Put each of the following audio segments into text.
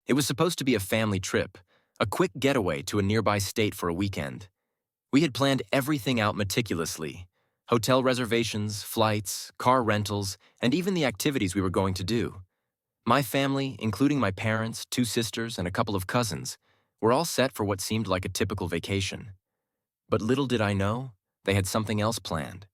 It was supposed to be a family trip, a quick getaway to a nearby state for a weekend. We had planned everything out meticulously: hotel reservations, flights, car rentals, and even the activities we were going to do. My family, including my parents, two sisters, and a couple of cousins, were all set for what seemed like a typical vacation. But little did I know, they had something else planned.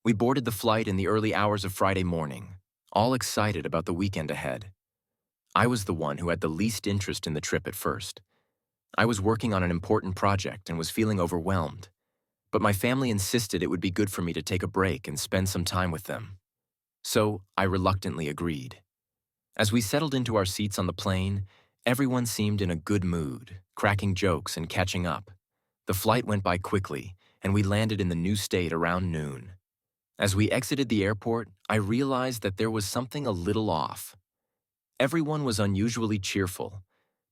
We boarded the flight in the early hours of Friday morning, all excited about the weekend ahead. I was the one who had the least interest in the trip at first. I was working on an important project and was feeling overwhelmed, but my family insisted it would be good for me to take a break and spend some time with them. So I reluctantly agreed. As we settled into our seats on the plane, everyone seemed in a good mood, cracking jokes and catching up. The flight went by quickly, and we landed in the new state around noon. As we exited the airport, I realized that there was something a little off. Everyone was unusually cheerful,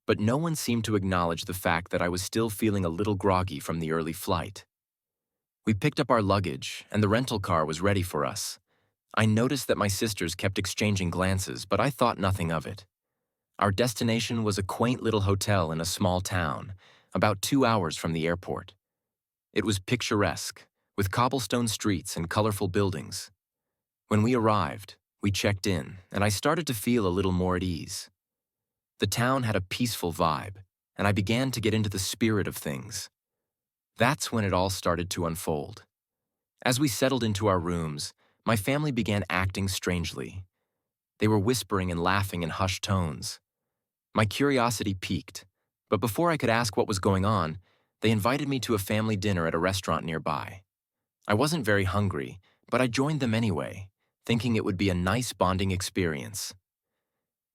but no one seemed to acknowledge the fact that I was still feeling a little groggy from the early flight. We picked up our luggage, and the rental car was ready for us. I noticed that my sisters kept exchanging glances, but I thought nothing of it. Our destination was a quaint little hotel in a small town, about 2 hours from the airport. It was picturesque, with cobblestone streets and colorful buildings. When we arrived, we checked in, and I started to feel a little more at ease. The town had a peaceful vibe, and I began to get into the spirit of things. That's when it all started to unfold. As we settled into our rooms, my family began acting strangely. They were whispering and laughing in hushed tones. My curiosity piqued, but before I could ask what was going on, they invited me to a family dinner at a restaurant nearby. I wasn't very hungry, but I joined them anyway, thinking it would be a nice bonding experience.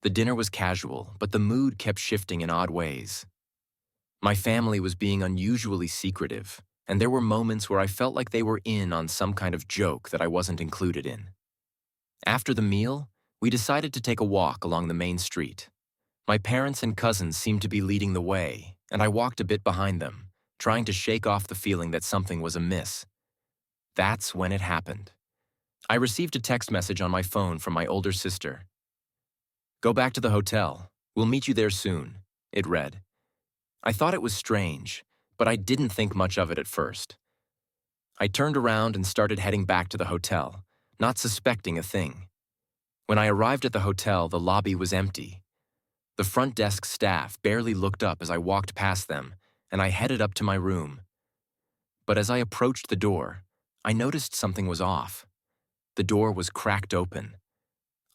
The dinner was casual, but the mood kept shifting in odd ways. My family was being unusually secretive, and there were moments where I felt like they were in on some kind of joke that I wasn't included in. After the meal, we decided to take a walk along the main street. My parents and cousins seemed to be leading the way, and I walked a bit behind them, trying to shake off the feeling that something was amiss. That's when it happened. I received a text message on my phone from my older sister. "Go back to the hotel. We'll meet you there soon," it read. I thought it was strange, but I didn't think much of it at first. I turned around and started heading back to the hotel, not suspecting a thing. When I arrived at the hotel, the lobby was empty. The front desk staff barely looked up as I walked past them, and I headed up to my room. But as I approached the door, I noticed something was off. The door was cracked open.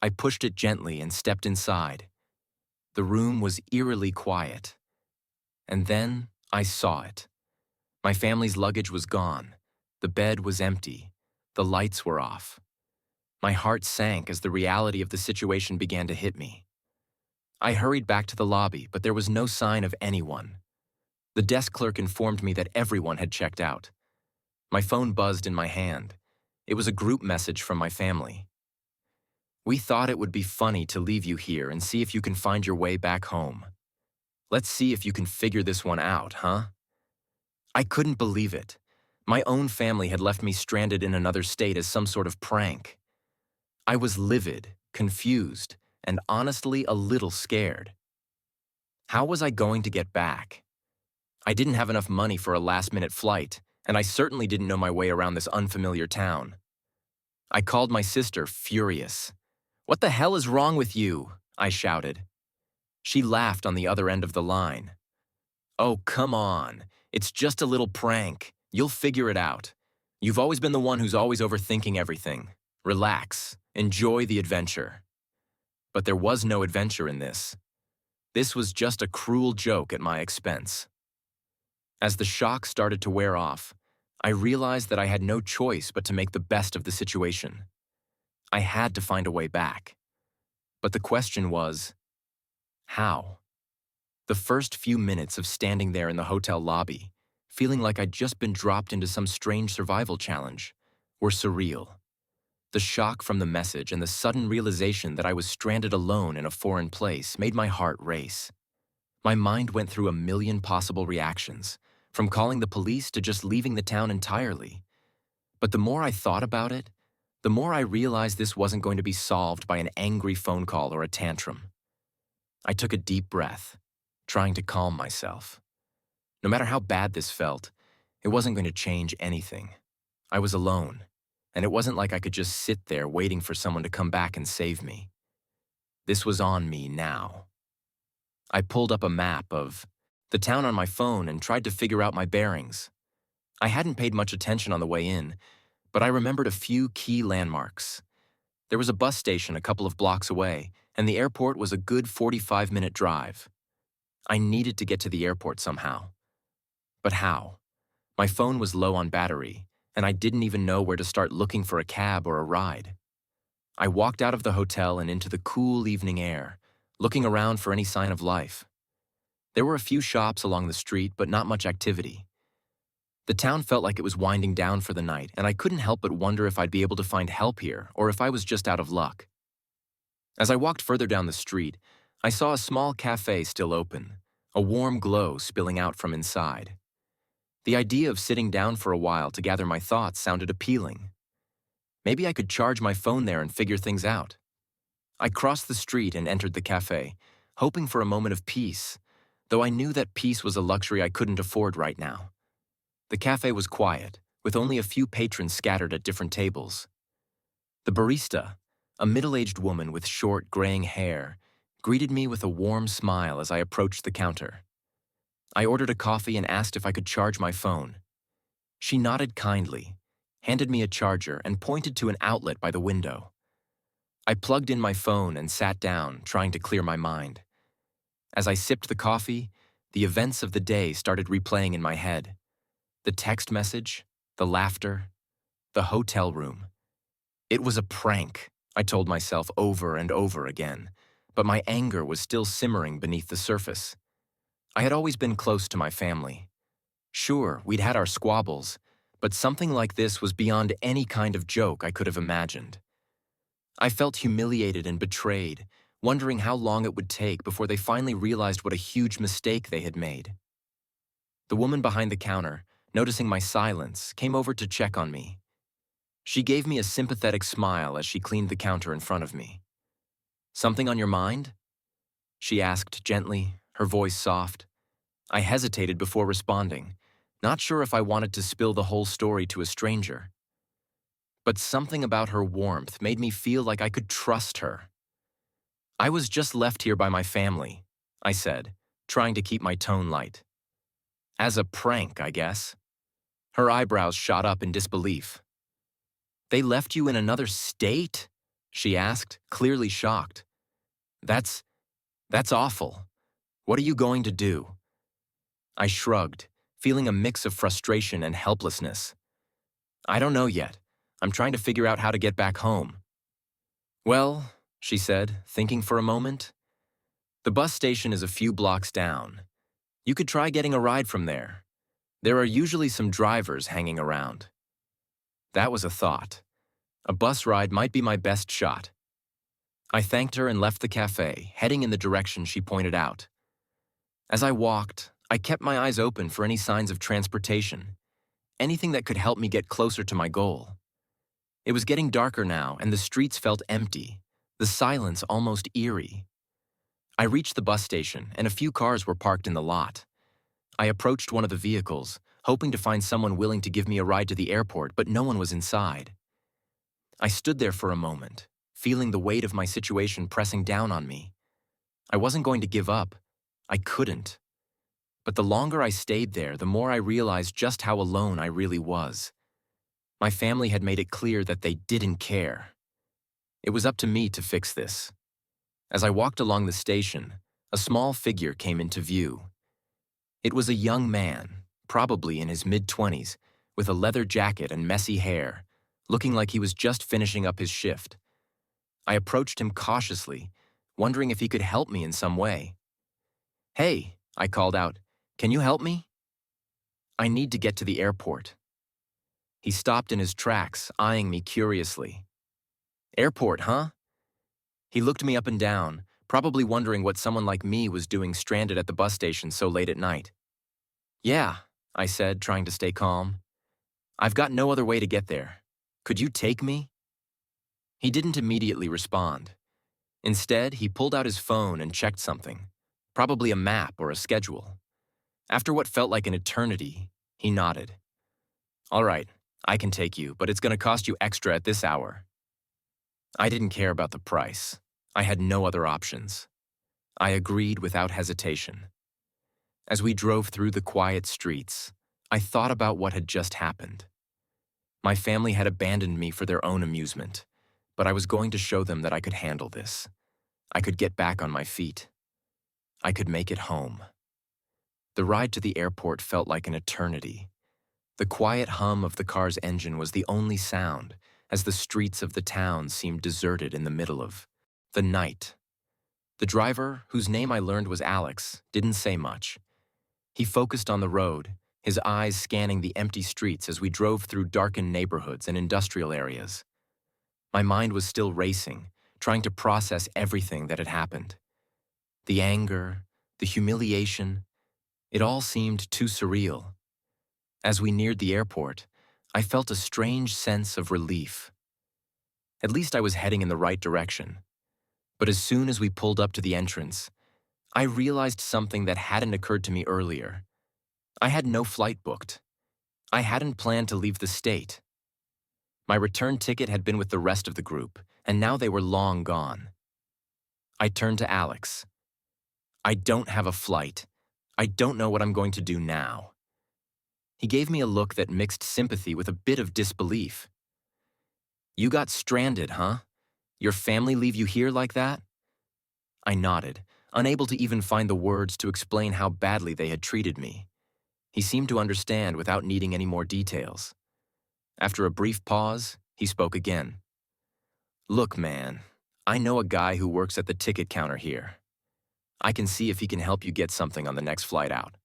I pushed it gently and stepped inside. The room was eerily quiet. And then I saw it. My family's luggage was gone. The bed was empty. The lights were off. My heart sank as the reality of the situation began to hit me. I hurried back to the lobby, but there was no sign of anyone. The desk clerk informed me that everyone had checked out. My phone buzzed in my hand. It was a group message from my family. "We thought it would be funny to leave you here and see if you can find your way back home. Let's see if you can figure this one out, huh?" I couldn't believe it. My own family had left me stranded in another state as some sort of prank. I was livid, confused, and honestly a little scared. How was I going to get back? I didn't have enough money for a last-minute flight, and I certainly didn't know my way around this unfamiliar town. I called my sister, furious. "What the hell is wrong with you?" I shouted. She laughed on the other end of the line. "Oh, come on. It's just a little prank. You'll figure it out. You've always been the one who's always overthinking everything. Relax. Enjoy the adventure." But there was no adventure in this. This was just a cruel joke at my expense. As the shock started to wear off, I realized that I had no choice but to make the best of the situation. I had to find a way back. But the question was, how? The first few minutes of standing there in the hotel lobby, feeling like I'd just been dropped into some strange survival challenge, were surreal. The shock from the message and the sudden realization that I was stranded alone in a foreign place made my heart race. My mind went through a million possible reactions, from calling the police to just leaving the town entirely. But the more I thought about it, the more I realized this wasn't going to be solved by an angry phone call or a tantrum. I took a deep breath, trying to calm myself. No matter how bad this felt, it wasn't going to change anything. I was alone, and it wasn't like I could just sit there waiting for someone to come back and save me. This was on me now. I pulled up a map of the town on my phone and tried to figure out my bearings. I hadn't paid much attention on the way in, but I remembered a few key landmarks. There was a bus station a couple of blocks away, and the airport was a good 45-minute drive. I needed to get to the airport somehow. But how? My phone was low on battery, and I didn't even know where to start looking for a cab or a ride. I walked out of the hotel and into the cool evening air, looking around for any sign of life. There were a few shops along the street, but not much activity. The town felt like it was winding down for the night, and I couldn't help but wonder if I'd be able to find help here or if I was just out of luck. As I walked further down the street, I saw a small cafe still open, a warm glow spilling out from inside. The idea of sitting down for a while to gather my thoughts sounded appealing. Maybe I could charge my phone there and figure things out. I crossed the street and entered the cafe, hoping for a moment of peace, though I knew that peace was a luxury I couldn't afford right now. The cafe was quiet, with only a few patrons scattered at different tables. The barista, a middle-aged woman with short, graying hair, greeted me with a warm smile as I approached the counter. I ordered a coffee and asked if I could charge my phone. She nodded kindly, handed me a charger, and pointed to an outlet by the window. I plugged in my phone and sat down, trying to clear my mind. As I sipped the coffee, the events of the day started replaying in my head. The text message, the laughter, the hotel room. It was a prank, I told myself over and over again, but my anger was still simmering beneath the surface. I had always been close to my family. Sure, we'd had our squabbles, but something like this was beyond any kind of joke I could have imagined. I felt humiliated and betrayed, wondering how long it would take before they finally realized what a huge mistake they had made. The woman behind the counter, noticing my silence, came over to check on me. She gave me a sympathetic smile as she cleaned the counter in front of me. "Something on your mind?" she asked gently, her voice soft. I hesitated before responding, not sure if I wanted to spill the whole story to a stranger. But something about her warmth made me feel like I could trust her. "I was just left here by my family," I said, trying to keep my tone light. "As a prank, I guess." Her eyebrows shot up in disbelief. "They left you in another state?" she asked, clearly shocked. That's awful. What are you going to do?" I shrugged, feeling a mix of frustration and helplessness. "I don't know yet. I'm trying to figure out how to get back home." "Well," she said, thinking for a moment, "the bus station is a few blocks down. You could try getting a ride from there. There are usually some drivers hanging around." That was a thought. A bus ride might be my best shot. I thanked her and left the cafe, heading in the direction she pointed out. As I walked, I kept my eyes open for any signs of transportation, anything that could help me get closer to my goal. It was getting darker now, and the streets felt empty, the silence almost eerie. I reached the bus station, and a few cars were parked in the lot. I approached one of the vehicles, hoping to find someone willing to give me a ride to the airport, but no one was inside. I stood there for a moment, feeling the weight of my situation pressing down on me. I wasn't going to give up. I couldn't. But the longer I stayed there, the more I realized just how alone I really was. My family had made it clear that they didn't care. It was up to me to fix this. As I walked along the station, a small figure came into view. It was a young man, probably in his mid-20s, with a leather jacket and messy hair, looking like he was just finishing up his shift. I approached him cautiously, wondering if he could help me in some way. "Hey," I called out, "can you help me?" "I need to get to the airport." He stopped in his tracks, eyeing me curiously. "Airport, huh?" He looked me up and down, probably wondering what someone like me was doing stranded at the bus station so late at night. "Yeah," I said, trying to stay calm. "I've got no other way to get there. Could you take me?" He didn't immediately respond. Instead, he pulled out his phone and checked something, probably a map or a schedule. After what felt like an eternity, he nodded. "All right, I can take you, but it's going to cost you extra at this hour." I didn't care about the price. I had no other options. I agreed without hesitation. As we drove through the quiet streets, I thought about what had just happened. My family had abandoned me for their own amusement, but I was going to show them that I could handle this. I could get back on my feet. I could make it home. The ride to the airport felt like an eternity. The quiet hum of the car's engine was the only sound, as the streets of the town seemed deserted in the middle of the night. The driver, whose name I learned was Alex, didn't say much. He focused on the road, his eyes scanning the empty streets as we drove through darkened neighborhoods and industrial areas. My mind was still racing, trying to process everything that had happened. The anger, the humiliation, it all seemed too surreal. As we neared the airport, I felt a strange sense of relief. At least I was heading in the right direction. But as soon as we pulled up to the entrance, I realized something that hadn't occurred to me earlier. I had no flight booked. I hadn't planned to leave the state. My return ticket had been with the rest of the group, and now they were long gone. I turned to Alex. "I don't have a flight. I don't know what I'm going to do now." He gave me a look that mixed sympathy with a bit of disbelief. "You got stranded, huh? Your family leave you here like that?" I nodded, unable to even find the words to explain how badly they had treated me. He seemed to understand without needing any more details. After a brief pause, he spoke again. "Look, man, I know a guy who works at the ticket counter here. I can see if he can help you get something on the next flight out.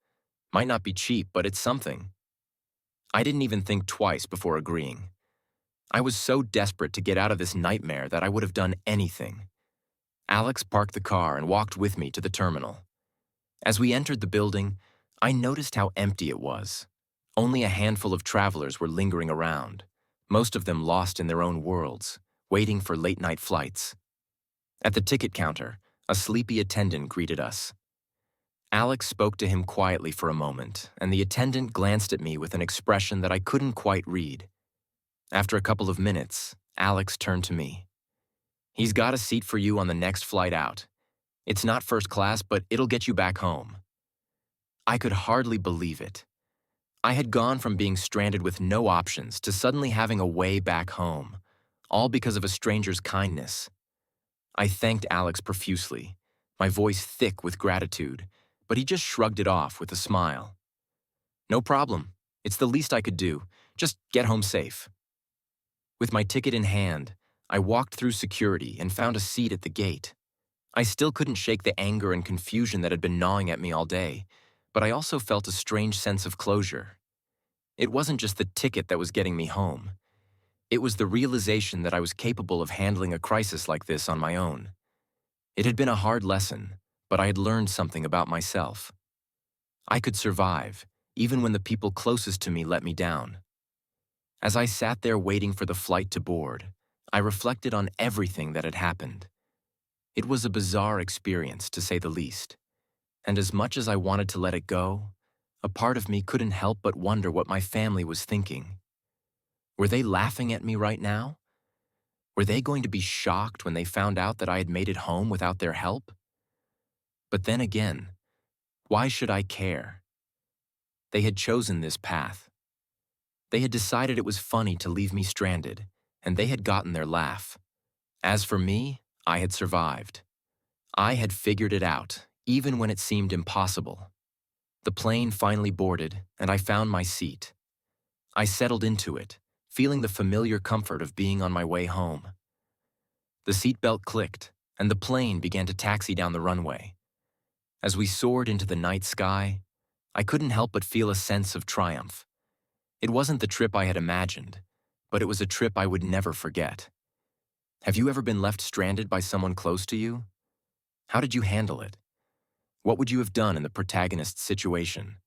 Might not be cheap, but it's something." I didn't even think twice before agreeing. I was so desperate to get out of this nightmare that I would have done anything. Alex parked the car and walked with me to the terminal. As we entered the building, I noticed how empty it was. Only a handful of travelers were lingering around, most of them lost in their own worlds, waiting for late-night flights. At the ticket counter, a sleepy attendant greeted us. Alex spoke to him quietly for a moment, and the attendant glanced at me with an expression that I couldn't quite read. After a couple of minutes, Alex turned to me. "He's got a seat for you on the next flight out. It's not first class, but it'll get you back home." I could hardly believe it. I had gone from being stranded with no options to suddenly having a way back home, all because of a stranger's kindness. I thanked Alex profusely, my voice thick with gratitude, but he just shrugged it off with a smile. "No problem. It's the least I could do. Just get home safe." With my ticket in hand, I walked through security and found a seat at the gate. I still couldn't shake the anger and confusion that had been gnawing at me all day, but I also felt a strange sense of closure. It wasn't just the ticket that was getting me home. It was the realization that I was capable of handling a crisis like this on my own. It had been a hard lesson, but I had learned something about myself. I could survive, even when the people closest to me let me down. As I sat there waiting for the flight to board, I reflected on everything that had happened. It was a bizarre experience, to say the least, and as much as I wanted to let it go, a part of me couldn't help but wonder what my family was thinking. Were they laughing at me right now? Were they going to be shocked when they found out that I had made it home without their help? But then again, why should I care? They had chosen this path. They had decided it was funny to leave me stranded, and they had gotten their laugh. As for me, I had survived. I had figured it out, even when it seemed impossible. The plane finally boarded, and I found my seat. I settled into it, feeling the familiar comfort of being on my way home. The seatbelt clicked, and the plane began to taxi down the runway. As we soared into the night sky, I couldn't help but feel a sense of triumph. It wasn't the trip I had imagined, but it was a trip I would never forget. Have you ever been left stranded by someone close to you? How did you handle it? What would you have done in the protagonist's situation?